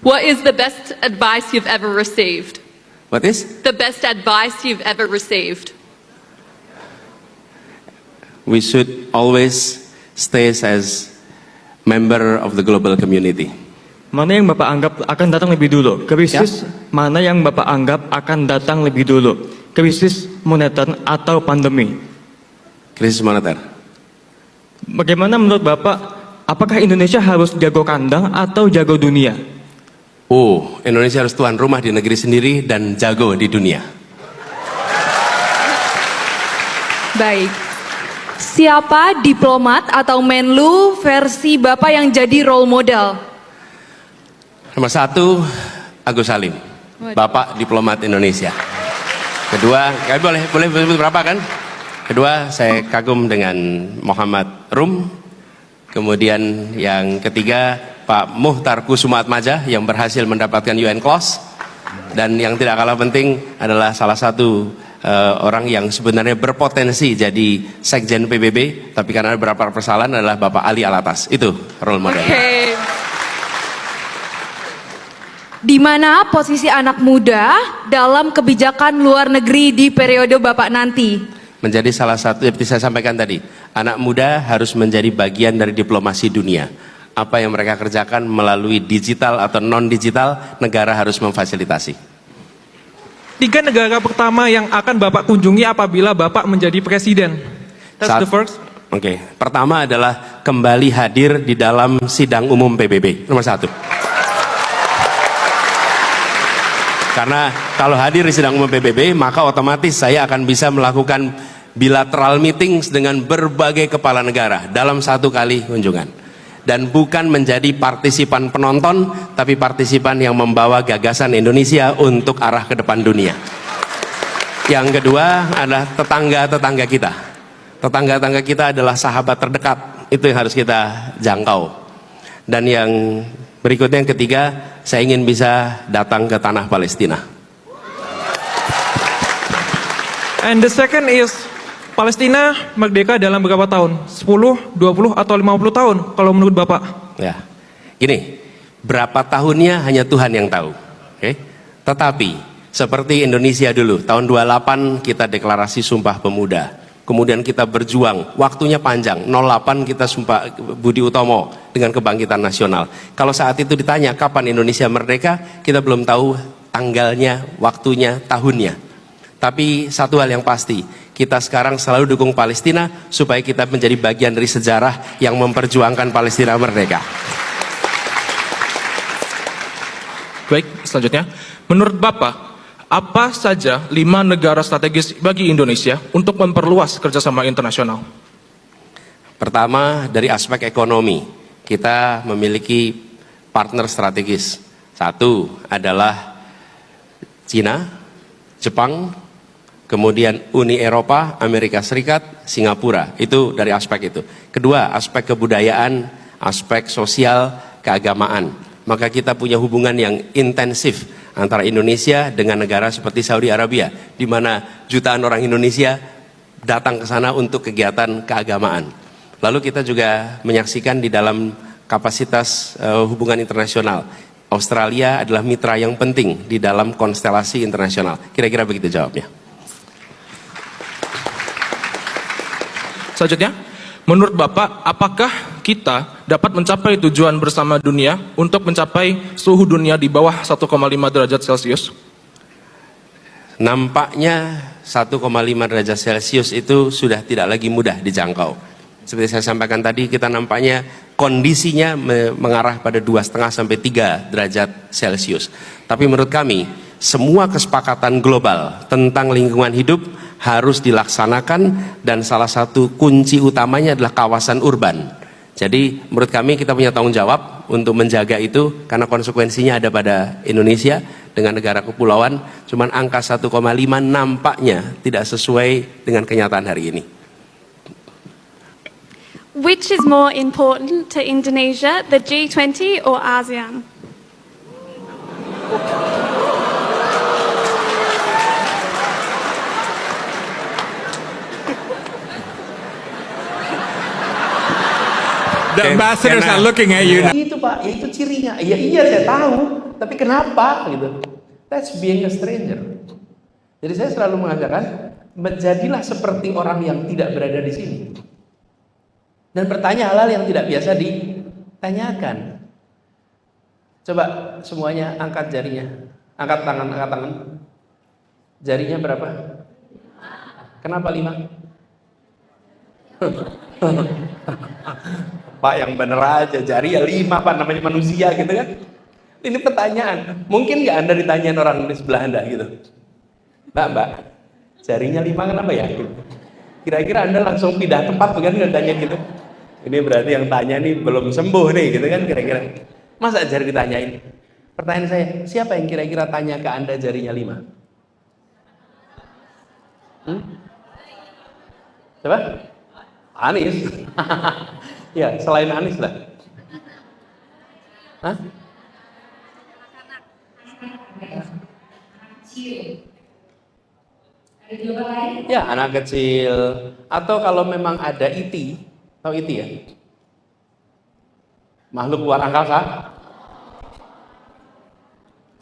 What is the best advice you've ever received? What is? The best advice you've ever received? We should always stay as member of the global community. Mana yang Bapak anggap akan datang lebih dulu? Krisis mana yang Bapak anggap akan datang lebih dulu? Krisis moneter atau pandemi? Krisis moneter. Bagaimana menurut Bapak, apakah Indonesia harus jago kandang atau jago dunia? Oh, Indonesia harus tuan rumah di negeri sendiri dan jago di dunia. Baik. Siapa diplomat atau Menlu versi Bapak yang jadi role model? Nomor 1, Agus Salim, Bapak diplomat Indonesia. Kedua, boleh berapa kan? Kedua, saya kagum dengan Muhammad Rum. Kemudian yang ketiga, Pak Muhtar Kusumaatmadja yang berhasil mendapatkan UN Clause. Dan yang tidak kalah penting adalah salah satu orang yang sebenarnya berpotensi jadi Sekjen PBB, tapi karena ada beberapa persoalan adalah Bapak Ali Alatas. Itu role model. Oke. Di mana posisi anak muda dalam kebijakan luar negeri di periode Bapak nanti? Menjadi salah satu, seperti saya sampaikan tadi, anak muda harus menjadi bagian dari diplomasi dunia. Apa yang mereka kerjakan melalui digital atau non-digital, negara harus memfasilitasi. 3 negara pertama yang akan Bapak kunjungi apabila Bapak menjadi presiden. That's the first. Oke. Pertama adalah kembali hadir di dalam sidang umum PBB. Nomor 1. Karena kalau hadir di sidang umum PBB, maka otomatis saya akan bisa melakukan bilateral meetings dengan berbagai kepala negara dalam 1 kali kunjungan. Dan bukan menjadi partisipan penonton, tapi partisipan yang membawa gagasan Indonesia untuk arah ke depan dunia. Yang kedua adalah tetangga-tetangga kita. Tetangga-tetangga kita adalah sahabat terdekat, itu yang harus kita jangkau. Dan yang berikutnya, yang ketiga, saya ingin bisa datang ke tanah Palestina. And the second is, Palestina merdeka dalam berapa tahun? 10, 20, atau 50 tahun kalau menurut Bapak? Ya, gini, berapa tahunnya hanya Tuhan yang tahu. Oke? Tetapi, seperti Indonesia dulu, tahun 28 kita deklarasi Sumpah Pemuda. Kemudian kita berjuang, waktunya panjang, 08 kita Sumpah Budi Utomo dengan Kebangkitan Nasional. Kalau saat itu ditanya kapan Indonesia merdeka, kita belum tahu tanggalnya, waktunya, tahunnya. Tapi satu hal yang pasti, kita sekarang selalu dukung Palestina supaya kita menjadi bagian dari sejarah yang memperjuangkan Palestina merdeka. Baik, selanjutnya, menurut Bapak, apa saja 5 negara strategis bagi Indonesia untuk memperluas kerjasama internasional? Pertama, dari aspek ekonomi, kita memiliki partner strategis. 1 adalah Cina, Jepang, kemudian Uni Eropa, Amerika Serikat, Singapura. Itu dari aspek itu. Kedua, aspek kebudayaan, aspek sosial, keagamaan. Maka kita punya hubungan yang intensif antara Indonesia dengan negara seperti Saudi Arabia, di mana jutaan orang Indonesia datang ke sana untuk kegiatan keagamaan. Lalu kita juga menyaksikan di dalam kapasitas hubungan internasional, Australia adalah mitra yang penting di dalam konstelasi internasional. Kira-kira begitu jawabnya. Selanjutnya, menurut Bapak, apakah kita dapat mencapai tujuan bersama dunia untuk mencapai suhu dunia di bawah 1,5 derajat Celcius? Nampaknya 1,5 derajat Celcius itu sudah tidak lagi mudah dijangkau. Seperti saya sampaikan tadi, kita nampaknya kondisinya mengarah pada 2,5 sampai 3 derajat Celcius. Tapi menurut kami, semua kesepakatan global tentang lingkungan hidup harus dilaksanakan, dan salah satu kunci utamanya adalah kawasan urban. Jadi menurut kami kita punya tanggung jawab untuk menjaga itu, karena konsekuensinya ada pada Indonesia dengan negara kepulauan. Cuman angka 1,5 nampaknya tidak sesuai dengan kenyataan hari ini. Which is more important to Indonesia, the G20 or ASEAN? The ambassadors are looking at you now. Itu Pak, itu cirinya. Iya saya tahu. tapi kenapa gitu? That's being a stranger. Jadi saya selalu mengatakan, menjadilah seperti orang yang tidak berada di sini. Dan bertanya hal-hal yang tidak biasa ditanyakan. Coba semuanya angkat jarinya. Angkat tangan, angkat tangan. Jarinya berapa? Kenapa 5? Pak yang bener aja, jari ya 5 Pak, namanya manusia gitu kan. Ini pertanyaan, mungkin nggak Anda ditanyain orang di sebelah Anda gitu, Mbak, jarinya 5 kenapa ya? Kira-kira Anda langsung pindah tempat bukan nggak tanya gitu? Ini berarti yang tanya nih belum sembuh nih gitu kan kira-kira. Masa jari ditanyain? Pertanyaan saya, siapa yang kira-kira tanya ke Anda jarinya 5? Siapa? Anies. Ya, selain Anies lah. Hah? Ya, anak kecil. Atau kalau memang ada IT, tahu IT ya? Makhluk luar angkasa.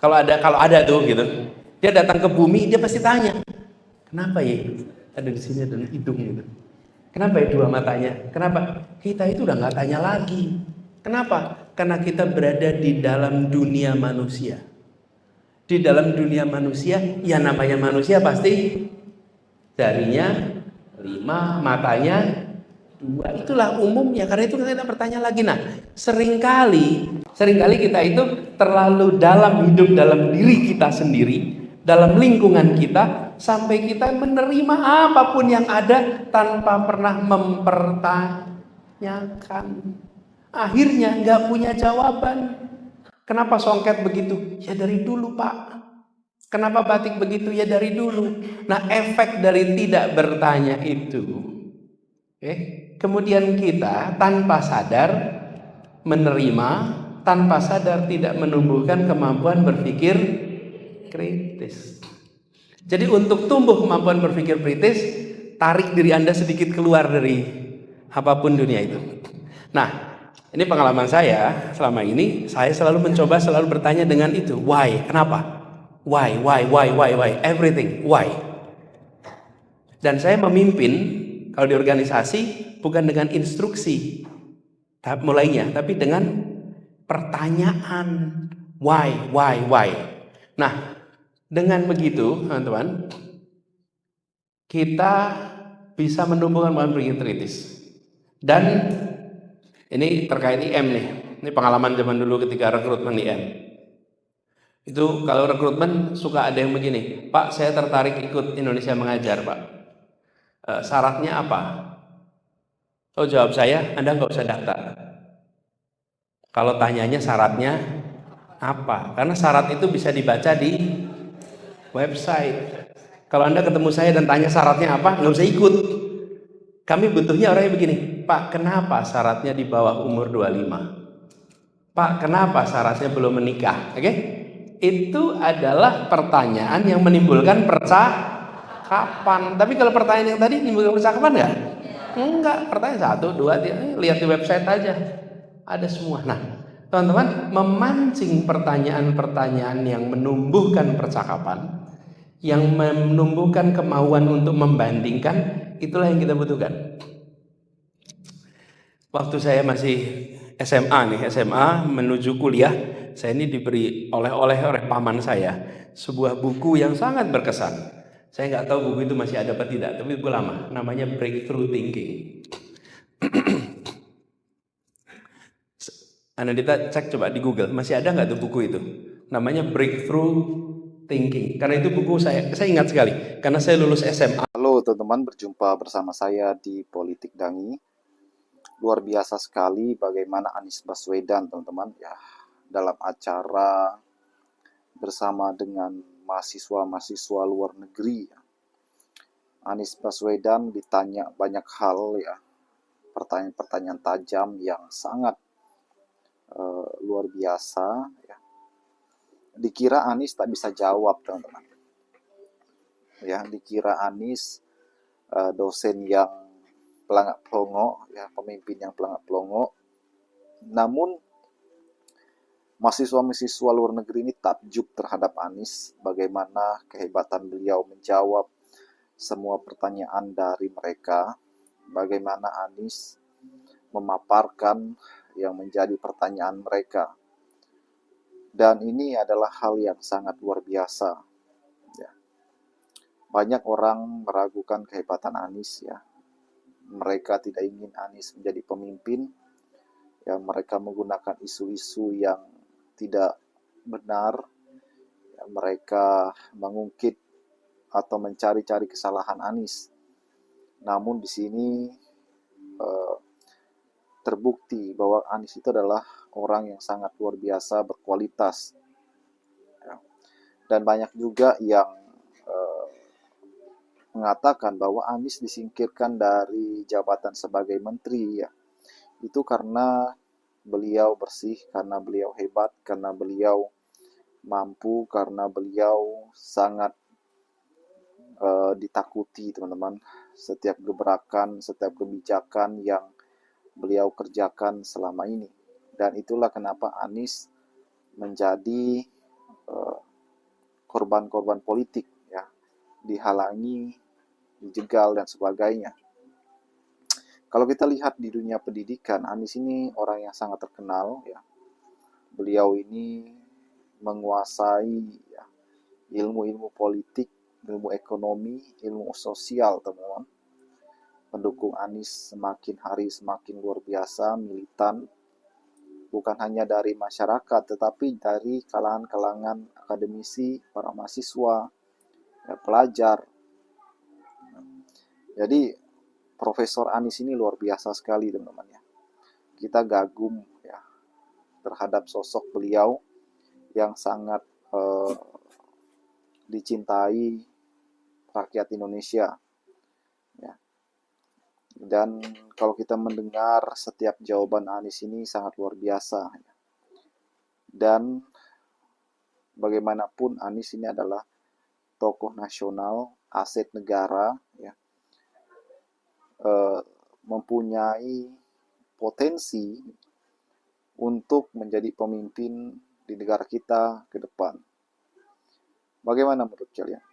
Kalau ada tuh gitu. Dia datang ke bumi, dia pasti tanya, kenapa ya ada di sini ada hidung gitu? Kenapa ya 2 matanya? Kenapa? Kita itu udah nggak tanya lagi. Kenapa? Karena kita berada di dalam dunia manusia. Di dalam dunia manusia, ya namanya manusia pasti jarinya 5, matanya 2. Itulah umumnya. Karena itu kita bertanya lagi. Nah, seringkali kita itu terlalu dalam hidup dalam diri kita sendiri, dalam lingkungan kita, sampai kita menerima apapun yang ada tanpa pernah mempertanyakan. Akhirnya nggak punya jawaban. Kenapa songket begitu? Ya dari dulu Pak. Kenapa batik begitu? Ya dari dulu. Nah, efek dari tidak bertanya itu, kemudian kita tanpa sadar menerima, tanpa sadar tidak menumbuhkan kemampuan berpikir kritis. Jadi untuk tumbuh kemampuan berpikir kritis, tarik diri Anda sedikit keluar dari apapun dunia itu. Nah, ini pengalaman saya selama ini, saya selalu mencoba selalu bertanya dengan itu. Why? Kenapa? Why? Everything. Why? Dan saya memimpin, kalau di organisasi, bukan dengan instruksi tahap mulainya, tapi dengan pertanyaan. Why? Nah, dengan begitu, teman-teman, kita bisa menumbuhkan kemampuan berpikir kritis. Dan ini terkait IM nih. Ini pengalaman zaman dulu ketika rekrutmen IM. Itu kalau rekrutmen suka ada yang begini, Pak, saya tertarik ikut Indonesia Mengajar, Pak. Syaratnya apa? Oh, jawab saya, Anda nggak usah daftar. Kalau tanyanya syaratnya apa? Karena syarat itu bisa dibaca di website. Kalau Anda ketemu saya dan tanya syaratnya apa, nggak usah ikut. Kami butuhnya orangnya begini, Pak, kenapa syaratnya di bawah umur 25? Pak, kenapa syaratnya belum menikah? Oke? Itu adalah pertanyaan yang menimbulkan percakapan. Tapi kalau pertanyaan yang tadi menimbulkan percakapan nggak? Enggak. Pertanyaan 1, 2, 3, lihat di website aja. Ada semua. Nah, teman-teman, memancing pertanyaan-pertanyaan yang menumbuhkan percakapan, yang menumbuhkan kemauan untuk membandingkan, itulah yang kita butuhkan. Waktu saya masih SMA menuju kuliah, saya ini diberi oleh paman saya sebuah buku yang sangat berkesan. Saya nggak tahu buku itu masih ada apa tidak, tapi buku lama, namanya Breakthrough Thinking. Anda cek coba di Google, masih ada nggak tuh buku itu? Namanya Breakthrough Thinking. Karena itu buku saya ingat sekali, karena saya lulus SMA. Halo teman-teman, berjumpa bersama saya di Politik Dangi. Luar biasa sekali bagaimana Anies Baswedan, teman-teman, ya, dalam acara bersama dengan mahasiswa-mahasiswa luar negeri. Anies Baswedan ditanya banyak hal, ya, pertanyaan-pertanyaan tajam yang sangat luar biasa, ya. Dikira Anies tak bisa jawab, teman-teman. Ya, dikira Anies dosen yang pelangak pelongo, ya, pemimpin yang pelangak pelongo. Namun Mahasiswa-mahasiswa luar negeri ini takjub terhadap Anies, bagaimana kehebatan beliau menjawab semua pertanyaan dari mereka, bagaimana Anies memaparkan yang menjadi pertanyaan mereka. Dan ini adalah hal yang sangat luar biasa. Ya. Banyak orang meragukan kehebatan Anies ya. Mereka tidak ingin Anies menjadi pemimpin, yang mereka menggunakan isu-isu yang tidak benar, ya, mereka mengungkit atau mencari-cari kesalahan Anies. Namun di sini terbukti bahwa Anies itu adalah orang yang sangat luar biasa berkualitas. Ya. Dan banyak juga yang mengatakan bahwa Anies disingkirkan dari jabatan sebagai menteri ya. Itu karena beliau bersih, karena beliau hebat, karena beliau mampu, karena beliau sangat ditakuti teman-teman. Setiap gebrakan, setiap kebijakan yang beliau kerjakan selama ini. Dan itulah kenapa Anies menjadi korban-korban politik ya, dihalangi, dijegal dan sebagainya. Kalau kita lihat di dunia pendidikan, Anies ini orang yang sangat terkenal ya. Beliau ini menguasai ya, ilmu-ilmu politik, ilmu ekonomi, ilmu sosial, teman-teman. Pendukung Anies semakin hari semakin luar biasa, militan. Bukan hanya dari masyarakat, tetapi dari kalangan-kalangan akademisi, para mahasiswa, ya, pelajar. Jadi Profesor Anies ini luar biasa sekali teman-teman ya. Kita kagum ya terhadap sosok beliau yang sangat dicintai rakyat Indonesia. Ya. Dan kalau kita mendengar setiap jawaban Anies ini sangat luar biasa. Ya. Dan bagaimanapun Anies ini adalah tokoh nasional, aset negara, ya. Mempunyai potensi untuk menjadi pemimpin di negara kita ke depan. Bagaimana menurut kalian?